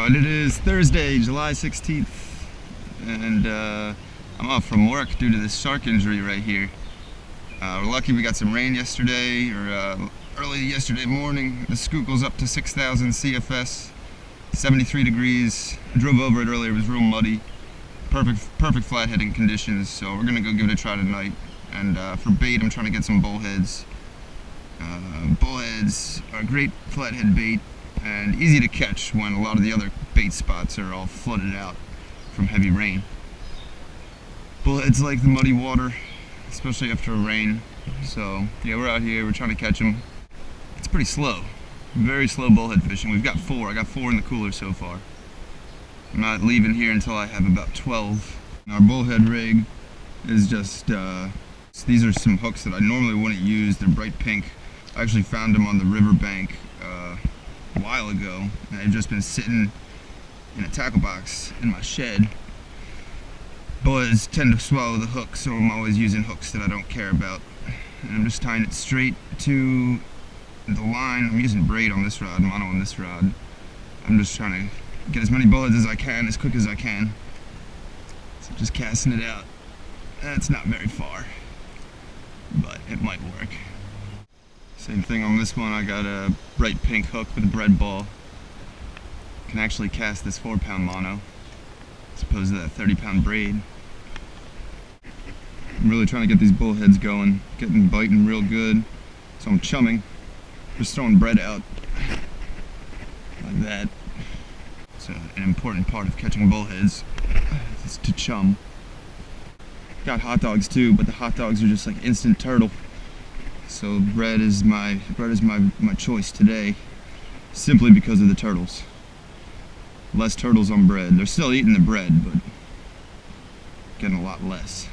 Alright, it is Thursday, July 16th, and I'm off from work due to this shark injury right here. We're lucky we got some rain yesterday, or early yesterday morning. The Schuylkill's up to 6,000 CFS, 73 degrees. I drove over it earlier, it was real muddy. Perfect flatheading conditions, so we're gonna go give it a try tonight. And for bait, I'm trying to get some bullheads. Bullheads are a great flathead bait and easy to catch when a lot of the other bait spots are all flooded out from heavy rain. Bullheads like the muddy water, especially after a rain. So yeah, we're out here, we're trying to catch them. It's pretty slow, very slow bullhead fishing. We've got four. I got 4 in the cooler so far. I'm not leaving here until I have about 12. Our bullhead rig is just, these are some hooks that I normally wouldn't use. They're bright pink. I actually found them on the riverbank a while ago, and they've just been sitting in a tackle box in my shed. Bullheads tend to swallow the hook, so I'm always using hooks that I don't care about. And I'm just tying it straight to the line. I'm using braid on this rod, mono on this rod. I'm just trying to get as many bullheads as I can, as quick as I can. So just casting it out. That's not very far, but it might work. Same thing on this one. I got a bright pink hook with a bread ball. Can actually cast this 4-pound mono as opposed to that 30-pound braid. I'm really trying to get these bullheads going, getting biting real good. So I'm chumming, just throwing bread out like that. It's an important part of catching bullheads is to chum. Got hot dogs too, but the hot dogs are just like instant turtle. So bread is my choice today, simply because of the turtles. Less turtles on bread. They're still eating the bread, but getting a lot less.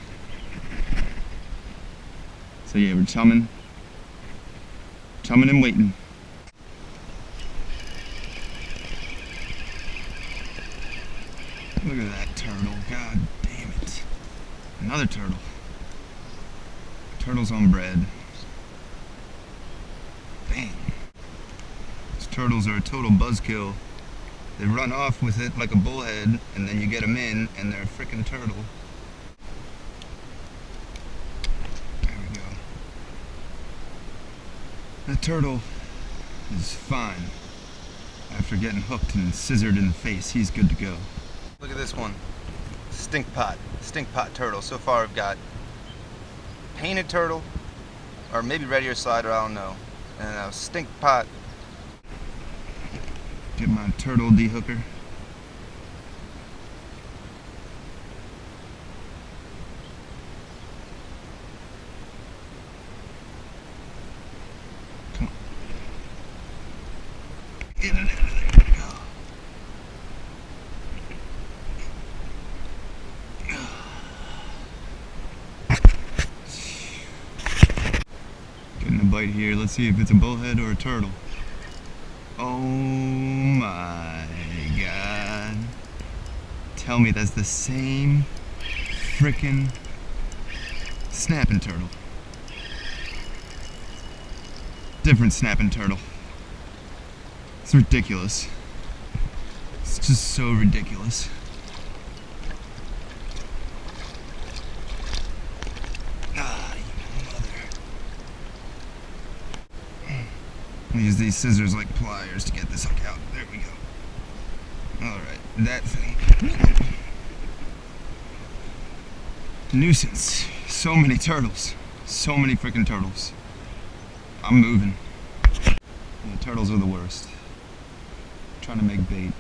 So yeah, we're chumming and waiting. Look at that turtle, god damn it. Another turtle. Turtles on bread. Dang. These turtles are a total buzzkill. They run off with it like a bullhead, and then you get them in, and they're a frickin' turtle. There we go. That turtle is fine. After getting hooked and scissored in the face, he's good to go. Look at this one. Stink pot turtle. So far I've got painted turtle, or maybe red ear slider, I don't know. And a stink pot. Get my turtle dehooker. Come on. Get it out of there. Getting a bite here. Let's see if it's a bullhead or a turtle. Oh my god. Tell me that's the same frickin' snapping turtle. Different snapping turtle. It's ridiculous. It's just so ridiculous. I use these scissors like pliers to get this hook out. There we go. Alright, that thing. Nuisance. So many turtles. So many freaking turtles. I'm moving. And the turtles are the worst. I'm trying to make bait.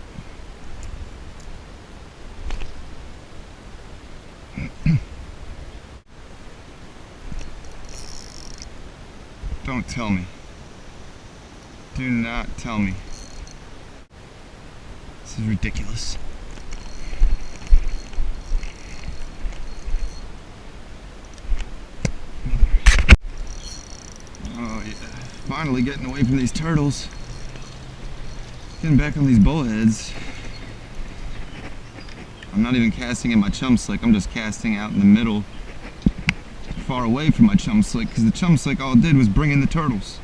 Don't tell me. Do not tell me. This is ridiculous. Oh yeah, finally getting away from these turtles. Getting back on these bullheads. I'm not even casting in my chum slick, I'm just casting out in the middle, far away from my chum slick, because the chum slick all it did was bring in the turtles.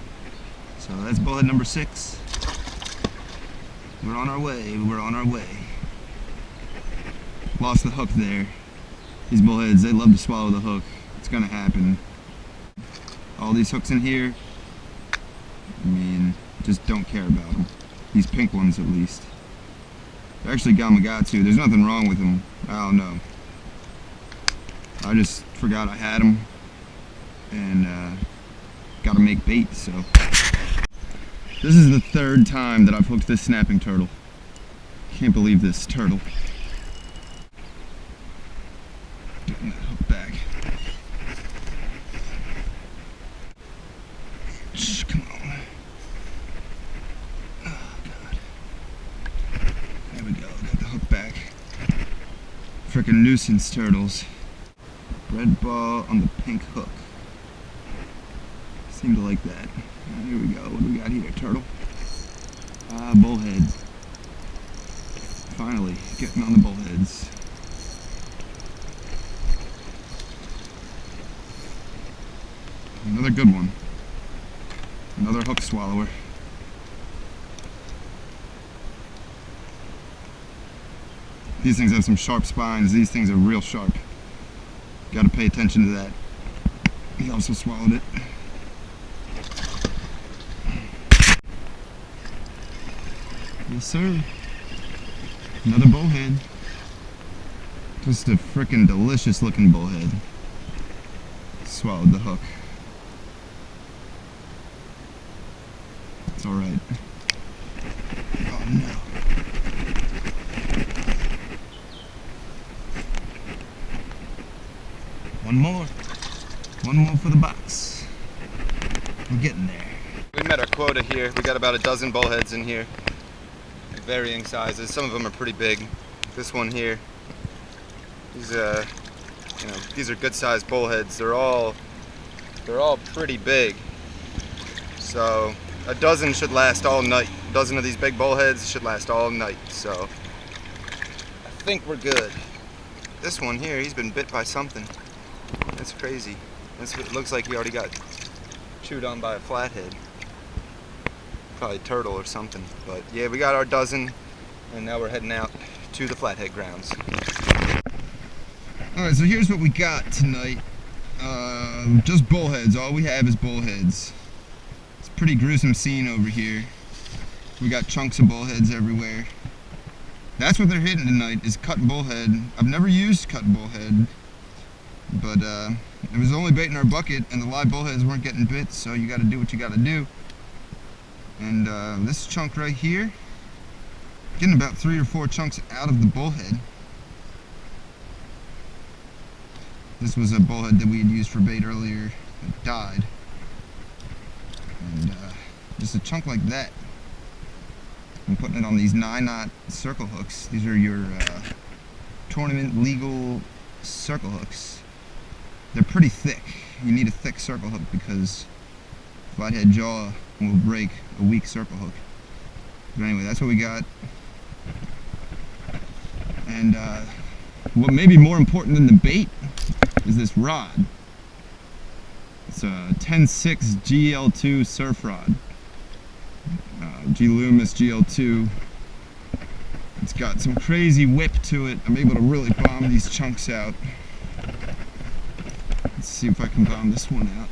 So that's bullhead number 6. We're on our way, we're on our way. Lost the hook there. These bullheads, they love to swallow the hook. It's gonna happen. All these hooks in here, I mean, just don't care about them. These pink ones at least. They're actually Gamakatsu. There's nothing wrong with them. I don't know. I just forgot I had them and gotta make bait, so. This is the third time that I've hooked this snapping turtle. Can't believe this turtle. Getting that hook back. Shh, come on. Oh God. There we go, got the hook back. Frickin' nuisance turtles. Red ball on the pink hook. Seem to like that. Here we go. What do we got here, turtle? Ah, bullhead. Finally, getting on the bullheads. Another good one. Another hook swallower. These things have some sharp spines. These things are real sharp. Gotta pay attention to that. He also swallowed it. Yes, sir. Another bullhead. Just a frickin' delicious looking bullhead. Swallowed the hook. It's alright. Oh no. One more. One more for the box. We're getting there. We met our quota here. We got about a dozen bullheads in here. Varying sizes. Some of them are pretty big. This one here, these these are good sized bullheads. They're all pretty big. So a dozen should last all night. A dozen of these big bullheads should last all night. So I think we're good. This one here, he's been bit by something. That's crazy. It looks like he already got chewed on by a flathead. Probably turtle or something, but yeah, we got our dozen and now we're heading out to the Flathead grounds. Alright, so here's what we got tonight. Just bullheads. All we have is bullheads. It's a pretty gruesome scene over here. We got chunks of bullheads everywhere. That's what they're hitting tonight, is cut bullhead. I've never used cut bullhead, but it was only bait in our bucket and the live bullheads weren't getting bit, so you gotta do what you gotta do. And this chunk right here, getting about 3 or 4 chunks out of the bullhead. This was a bullhead that we had used for bait earlier that died. And just a chunk like that. I'm putting it on these 9-knot circle hooks. These are your tournament legal circle hooks. They're pretty thick. You need a thick circle hook because flathead jaw will break a weak circle hook. But anyway, that's what we got. And what may be more important than the bait is this rod. It's a 10-6 GL2 surf rod. G Loomis GL2. It's got some crazy whip to it. I'm able to really bomb these chunks out. Let's see if I can bomb this one out.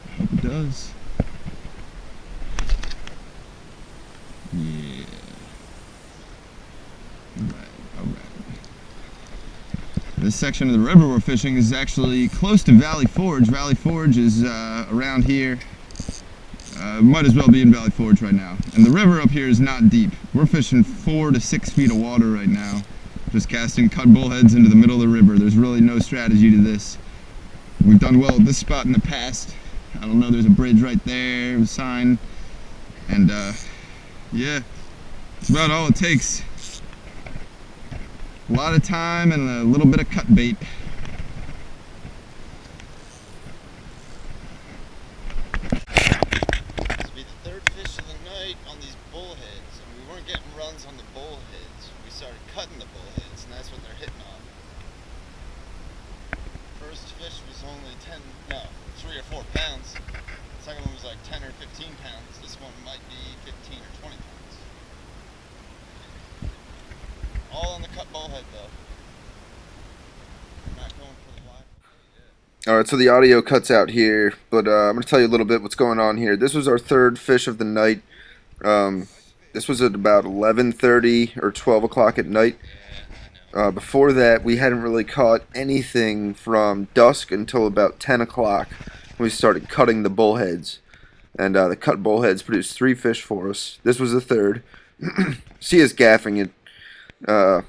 I hope it does. Yeah. Alright. This section of the river we're fishing is actually close to Valley Forge. Valley Forge is around here. Might as well be in Valley Forge right now. And the river up here is not deep. We're fishing 4 to 6 feet of water right now. Just casting cut bullheads into the middle of the river. There's really no strategy to this. We've done well at this spot in the past. I don't know, there's a bridge right there, a sign. And yeah, that's about all it takes. A lot of time and a little bit of cut bait. This will be the third fish of the night on these bullheads, and we weren't getting runs on the bullheads. We started cutting the bullheads, and that's what they're hitting on. First fish was only 3 or 4 pounds. The second one was like 10 or 15 pounds. This one might be 15 or 20 pounds. All on the cut bullhead though. Not going for the line. Alright, so the audio cuts out here, but I'm going to tell you a little bit what's going on here. This was our third fish of the night. This was at about 11:30 or 12 o'clock at night. Before that, we hadn't really caught anything from dusk until about 10 o'clock when we started cutting the bullheads. And the cut bullheads produced 3 fish for us. This was the third. See us gaffing it. I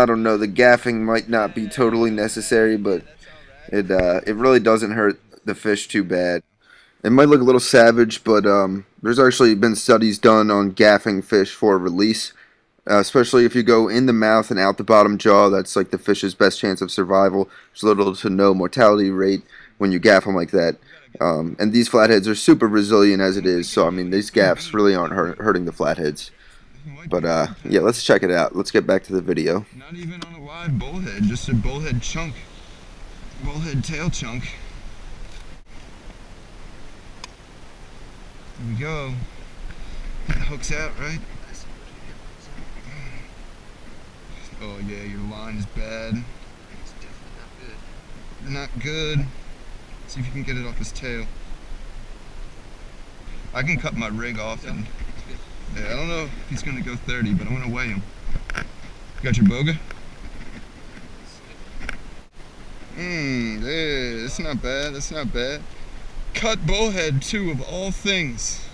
don't know, the gaffing might not be totally necessary, but it really doesn't hurt the fish too bad. It might look a little savage, but there's actually been studies done on gaffing fish for release. Especially if you go in the mouth and out the bottom jaw, that's like the fish's best chance of survival. There's little to no mortality rate when you gaff them like that. And these flatheads are super resilient as it is, so I mean these gaffs really aren't hurting the flatheads. But yeah, let's check it out. Let's get back to the video. Not even on a live bullhead, just a bullhead chunk. Bullhead tail chunk. There we go. That hooks out, right? Oh yeah, your line is bad. It's definitely not good. Not good. See if you can get it off his tail. I can cut my rig off and yeah, I don't know if he's gonna go 30, but I'm gonna weigh him. You got your boga? Yeah, that's not bad, that's not bad. Cut bullhead too, of all things.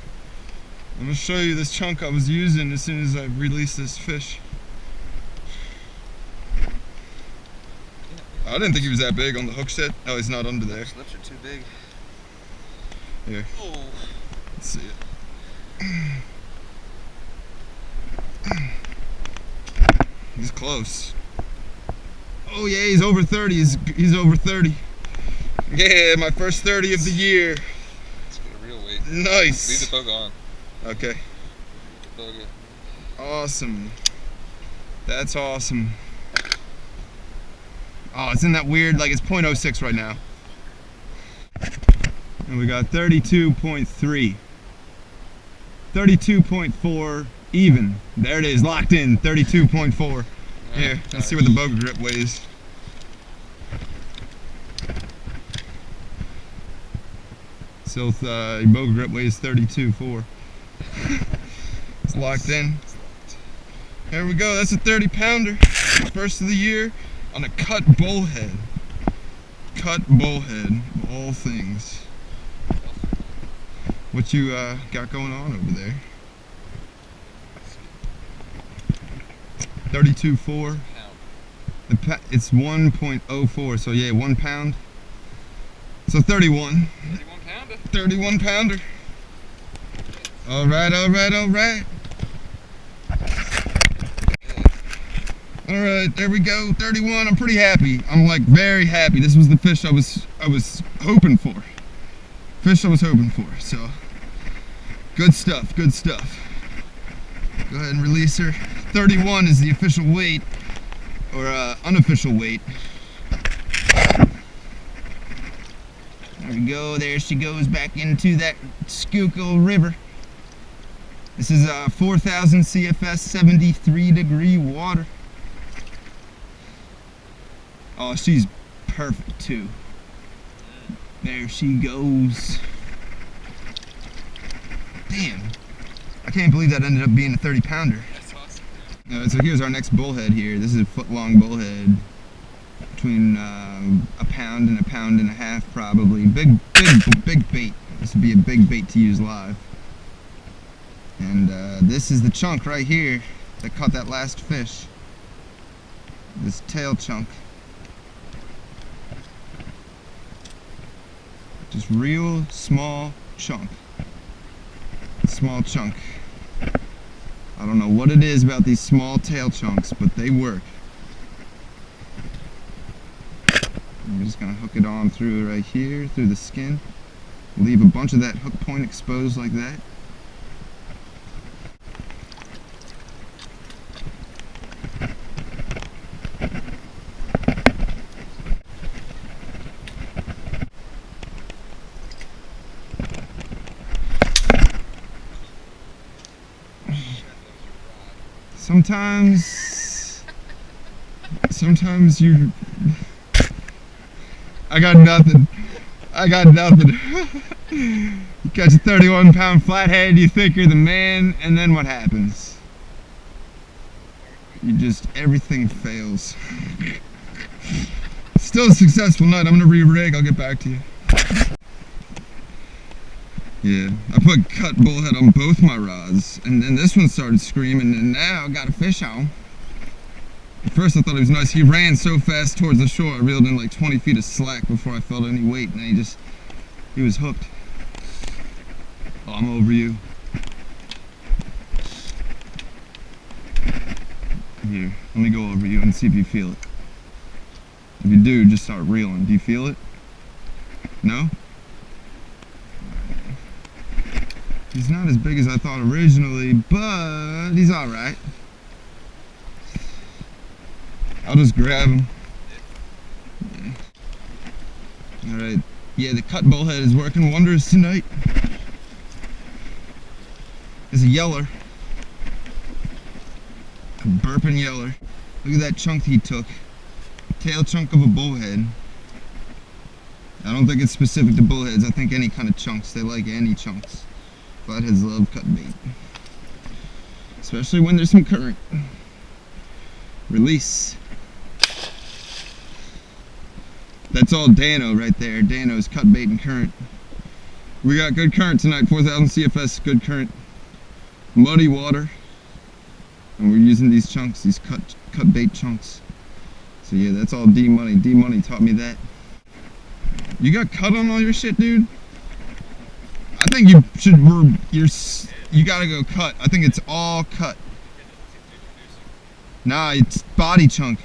I'm gonna show you this chunk I was using as soon as I released this fish. I didn't think he was that big on the hook set. Oh, he's not under there. Slips are too big. Here. Oh. Let's see it. He's close. Oh yeah, he's over 30. He's over 30. Yeah, my first 30 of the year. Let's get a real weight. Nice. Leave the boga on. Okay. Boga. Awesome. That's awesome. Oh, it's in that weird, like it's 0.06 right now. And we got 32.3. 32.4 even. There it is, locked in, 32.4. Here, let's see what the boga grip weighs. So your boga grip weighs 32.4. It's locked in. There we go, that's a 30 pounder. First of the year. On a cut bullhead. Cut bullhead, of all things. What you got going on over there? 32.4. It's 1.04, so yeah, 1 pound. So 31. 31 pounder. 31 pounder. Alright, alright, alright. Alright, there we go, 31. I'm pretty happy. I'm like very happy. This was the fish I was hoping for. Fish I was hoping for, so good stuff, good stuff. Go ahead and release her. 31 is the official weight, or unofficial weight. There we go, there she goes back into that Schuylkill River. This is 4,000 CFS, 73 degree water. Oh, she's perfect too. There she goes. Damn. I can't believe that ended up being a 30 pounder. That's awesome. So here's our next bullhead here. This is a foot-long bullhead. Between a pound and a half probably. Big bait. This would be a big bait to use live. And this is the chunk right here that caught that last fish. This tail chunk. Just real small chunk. Small chunk. I don't know what it is about these small tail chunks, but they work. I'm just gonna hook it on through right here, through the skin. Leave a bunch of that hook point exposed like that. Sometimes Sometimes you... I got nothing. I got nothing. You catch a 31-pound flathead, you think you're the man, and then what happens? You just, everything fails. Still a successful night. I'm gonna re-rig, I'll get back to you. Yeah, I put cut bullhead on both my rods, and then this one started screaming, and now I got a fish on. At first I thought he was nice. He ran so fast towards the shore, I reeled in like 20 feet of slack before I felt any weight, and he was hooked. Oh, I'm over you. Here, let me go over you and see if you feel it. If you do, just start reeling. Do you feel it? No? He's not as big as I thought originally, but he's alright. I'll just grab him. Yeah. Alright. Yeah, the cut bullhead is working wonders tonight. There's a yeller. A burping yeller. Look at that chunk he took. Tail chunk of a bullhead. I don't think it's specific to bullheads. I think any kind of chunks. They like any chunks. Flatheads love cut bait. Especially when there's some current. Release. That's all Dano right there. Dano's cut bait and current. We got good current tonight. 4,000 CFS, good current. Muddy water. And we're using these chunks, these cut bait chunks. So yeah, that's all D Money. D Money taught me that. You got cut on all your shit, dude? I think you should, you gotta go cut. I think it's all cut. Nah, it's body chunk.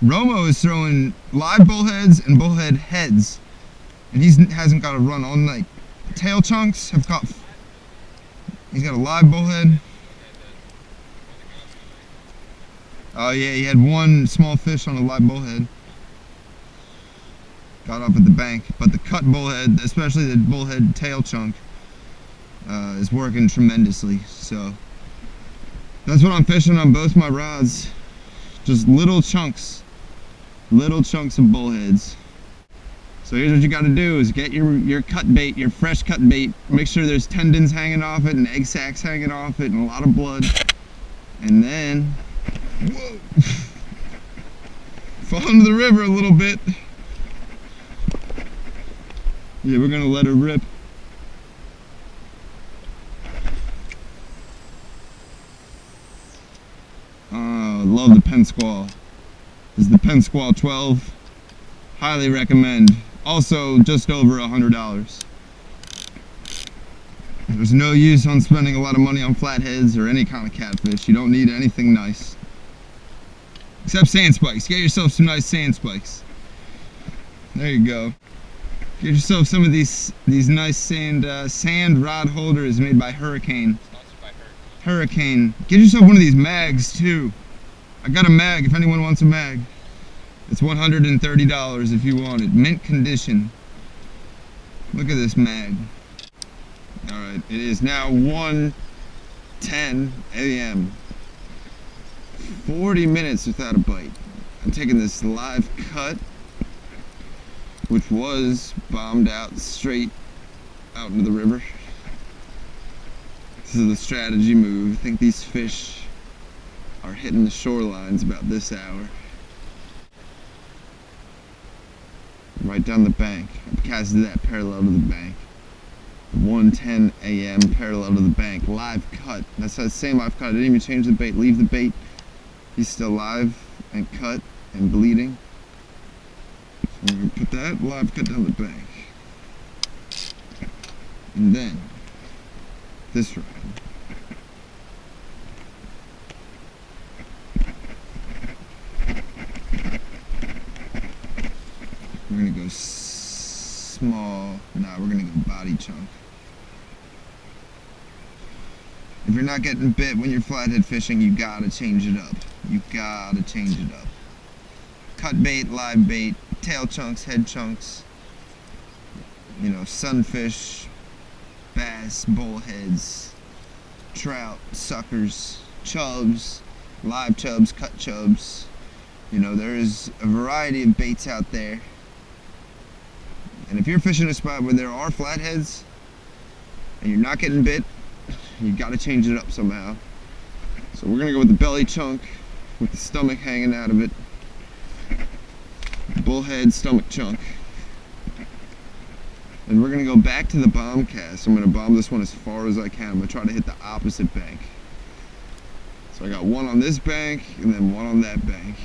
Romo is throwing live bullheads and bullhead heads. And he hasn't got a run all night. Tail chunks have got, he's got a live bullhead. Oh yeah, he had one small fish on a live bullhead. Got up at the bank, but the cut bullhead, especially the bullhead tail chunk, is working tremendously. So that's what I'm fishing on both my rods. Just little chunks of bullheads. So here's what you got to do: is get your cut bait, your fresh cut bait. Make sure there's tendons hanging off it and egg sacs hanging off it and a lot of blood. And then, whoa, fall into the river a little bit. Yeah, we're gonna let her rip. Oh, love the Penn Squall. This is the Penn Squall 12. Highly recommend. Also, just over $100. There's no use on spending a lot of money on flatheads or any kind of catfish. You don't need anything nice. Except sand spikes. Get yourself some nice sand spikes. There you go. Get yourself some of these nice sand rod holders made by Hurricane. Hurricane. Get yourself one of these mags too. I got a mag if anyone wants a mag. It's $130 if you want it. Mint condition. Look at this mag. Alright, it is now 1:10 a.m. 40 minutes without a bite. I'm taking this live cut, which was bombed out straight out into the river. This is the strategy move. I think these fish are hitting the shorelines about this hour. Right down the bank. I casted that parallel to the bank. 1:10 a.m. parallel to the bank. Live cut. That's the same live cut. I didn't even change the bait. Leave the bait. He's still live and cut and bleeding. So we're going to put that live cut down the bank. And then this rod. We're going to go small. Nah, we're going to go body chunk. If you're not getting bit when you're flathead fishing, you gotta change it up. You gotta change it up. Cut bait, live bait, tail chunks, head chunks, you know, sunfish, bass, bullheads, trout, suckers, chubs, live chubs, cut chubs. You know, there's a variety of baits out there. And if you're fishing a spot where there are flatheads and you're not getting bit, you gotta change it up somehow. So we're gonna go with the belly chunk with the stomach hanging out of it. Bullhead stomach chunk. And we're gonna go back to the bomb cast. I'm gonna bomb this one as far as I can. I'm gonna try to hit the opposite bank. So I got one on this bank and then one on that bank.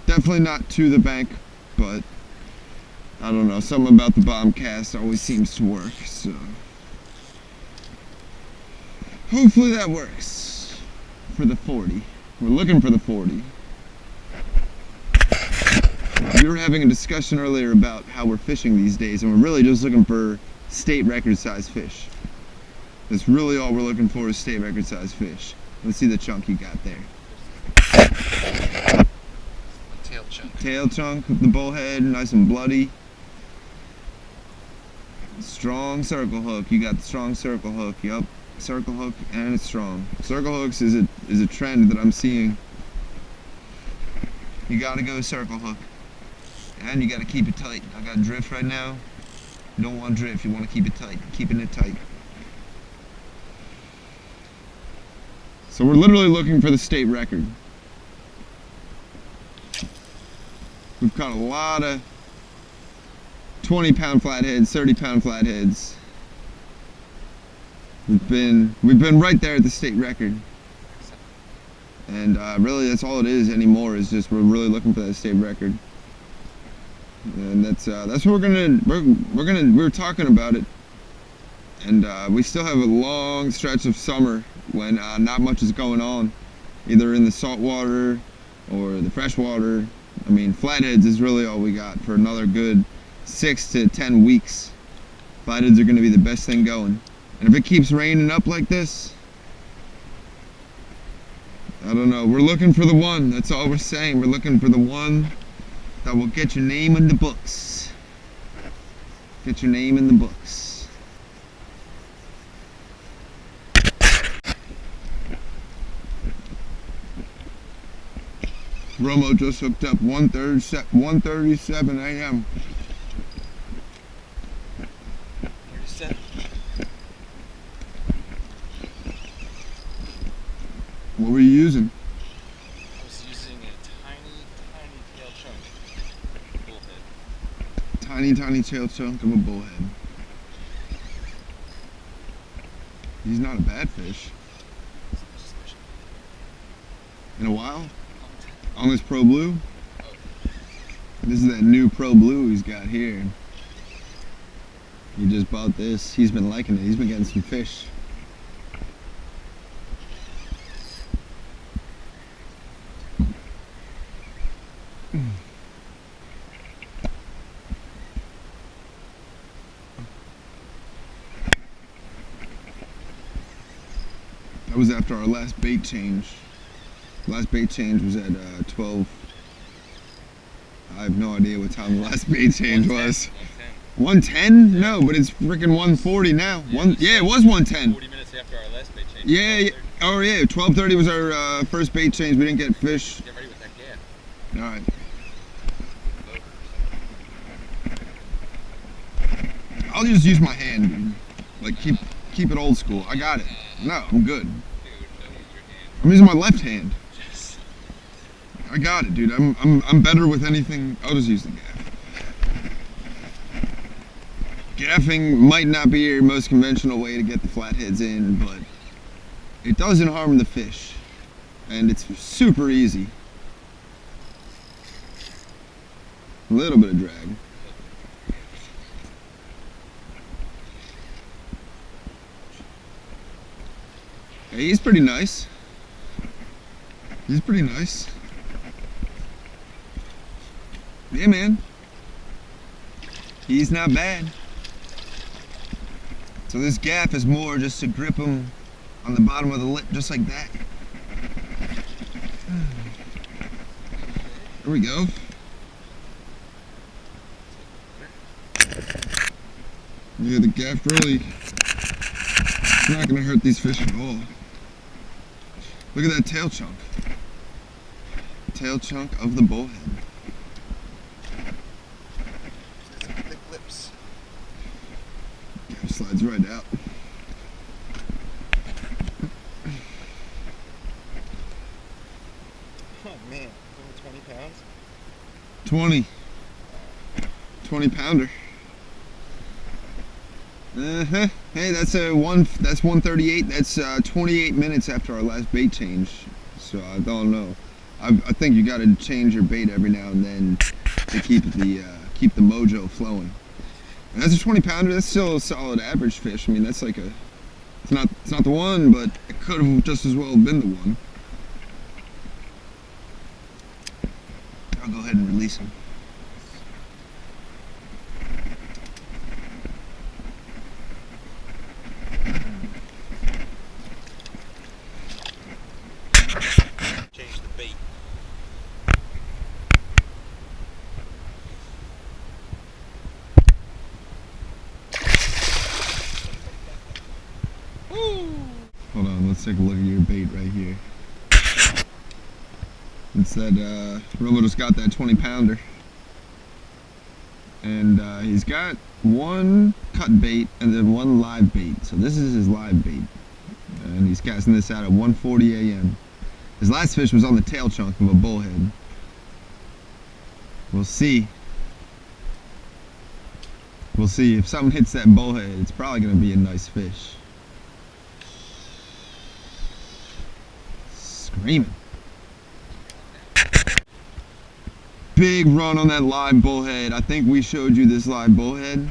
Definitely not to the bank, but I don't know, something about the bomb cast always seems to work, so hopefully that works for the 40. We're looking for the 40. We were having a discussion earlier about how we're fishing these days, and we're really just looking for state record size fish. That's really all we're looking for, is state record size fish. Let's see the chunk you got there. Tail chunk. Tail chunk of the bullhead, nice and bloody. Strong circle hook. You got the strong circle hook. Yup, circle hook, and it's strong. Circle hooks is a trend that I'm seeing. You gotta go circle hook, and you gotta keep it tight. I got drift right now. You don't want drift. You want to keep it tight. Keeping it tight. So we're literally looking for the state record. We've caught a lot of 20-pound flatheads, 30-pound flatheads. We've been right there at the state record, and really that's all it is anymore. Is just we're really looking for that state record, and that's what we're talking about it. And we still have a long stretch of summer when not much is going on, either in the saltwater or the freshwater. I mean, flatheads is really all we got for another good 6 to 10 weeks. Flatheads are going to be the best thing going. And if it keeps raining up like this, I don't know. We're looking for the one. That's all we're saying. We're looking for the one that will get your name in the books. Get your name in the books. Romo just hooked up 1:37 a.m. 37. What were you using? I was using a tiny tail chunk bullhead. Tiny tail chunk of a bullhead. He's not a bad fish. In a while? On this Pro Blue? This is that new Pro Blue he's got here. He just bought this. He's been liking it. He's been getting some fish. That was after our last bait change. Last bait change was at 12. I have no idea what time the last bait change was. 110? No, but it's freaking 140 now. Yeah, it was 110. 40 minutes after our last bait change. Yeah. Oh yeah, 12:30 was our first bait change. We didn't get fish. Get ready with that gap. All right. I'll just use my hand, dude. Like keep it old school. I got it. No, I'm good. Dude, don't use your hand. I'm using my left hand. I got it, dude. I'm better with anything. I'll just use the gaff. Gaffing might not be your most conventional way to get the flatheads in, but it doesn't harm the fish, and it's super easy. A little bit of drag. Hey, he's pretty nice. He's pretty nice. Yeah, man. He's not bad. So this gaff is more just to grip him on the bottom of the lip, just like that. There we go. Yeah, the gaff really, it's not going to hurt these fish at all. Look at that tail chunk. Tail chunk of the bullhead. Thick lips. Gaff slides right out. Oh man, over 20 pounds? 20 pounder. Hey, that's 138. That's 28 minutes after our last bait change. So I don't know. I think you got to change your bait every now and then to keep the mojo flowing. And that's a 20 pounder. That's still a solid average fish. I mean, that's like it's not the one, but it could have just as well been the one. I'll go ahead and release him. Change the bait. Hold on, let's take a look at your bait right here. It's that, Romo just got that 20 pounder. And he's got one cut bait and then one live bait. So this is his live bait. And he's casting this out at 1:40 a.m. His last fish was on the tail chunk of a bullhead. We'll see. We'll see. If something hits that bullhead, it's probably going to be a nice fish. Screaming. Big run on that live bullhead. I think we showed you this live bullhead,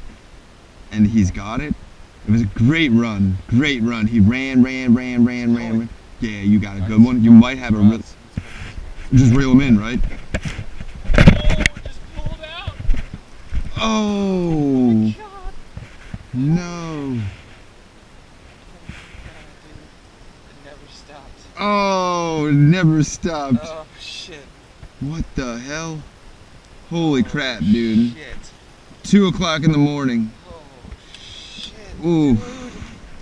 and he's got it. It was a great run. Great run. He ran. Yeah, you got a good one. You might have a real. Just reel him in, right? Oh, it just pulled out. Oh, God. no. It never stopped. Oh, it never stopped. Oh, shit. What the hell? Holy crap, dude. Shit. 2 o'clock in the morning. Oh, shit. Ooh. Dude.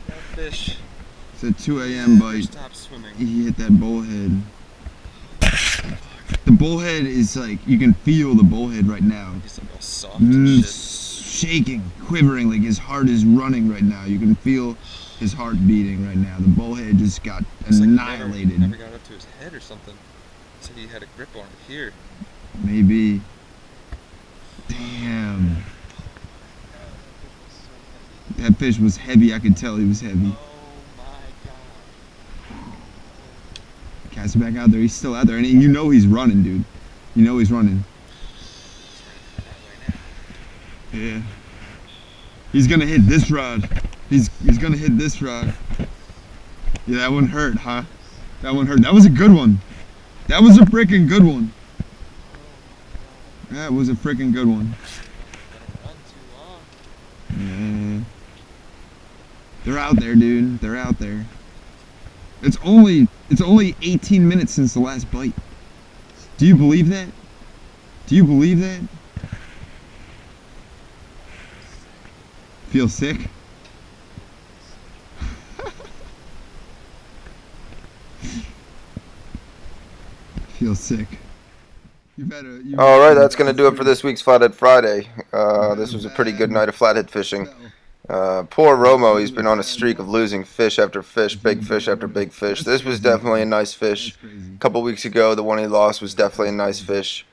That fish It's a 2 a.m. never bite. stopped swimming. He hit that bullhead. The bullhead is like, you can feel the bullhead right now. He's like all soft and shit. Shaking, quivering, like his heart is running right now. You can feel his heart beating right now. The bullhead just got It's like annihilated. Never got up to his head or something. So he had a grip on it here. Maybe. Damn. That fish was heavy. I could tell he was heavy. Oh my god. Cast him back out there. He's still out there. And you know he's running, dude. You know he's running. Yeah. He's gonna hit this rod. He's gonna hit this rod. Yeah, that one hurt, huh? That one hurt. That was a good one. That was a freaking good one. That was a freaking good one. Yeah. They're out there, dude. They're out there. It's only 18 minutes since the last bite. Do you believe that? Do you believe that? Feel sick? Feel sick. Alright, that's going to do it for this week's Flathead Friday. This was a pretty good night of flathead fishing. Poor Romo, he's been on a streak of losing fish after fish, big fish after big fish. This was definitely a nice fish. A couple weeks ago, the one he lost was definitely a nice fish.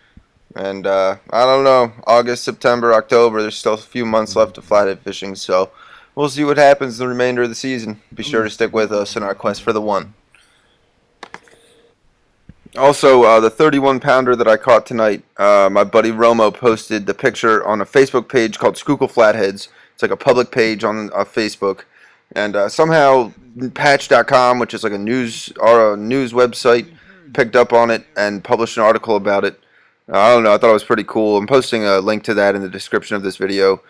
And I don't know, August, September, October, there's still a few months left of flathead fishing, so we'll see what happens the remainder of the season. Be sure to stick with us in our quest for the one. Also, the 31 pounder that I caught tonight, my buddy Romo posted the picture on a Facebook page called Schuylkill Flatheads. It's like a public page on Facebook. And somehow Patch.com, which is like a news website, picked up on it and published an article about it. I don't know, I thought it was pretty cool. I'm posting a link to that in the description of this video.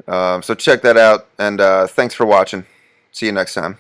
So check that out, and thanks for watching. See you next time.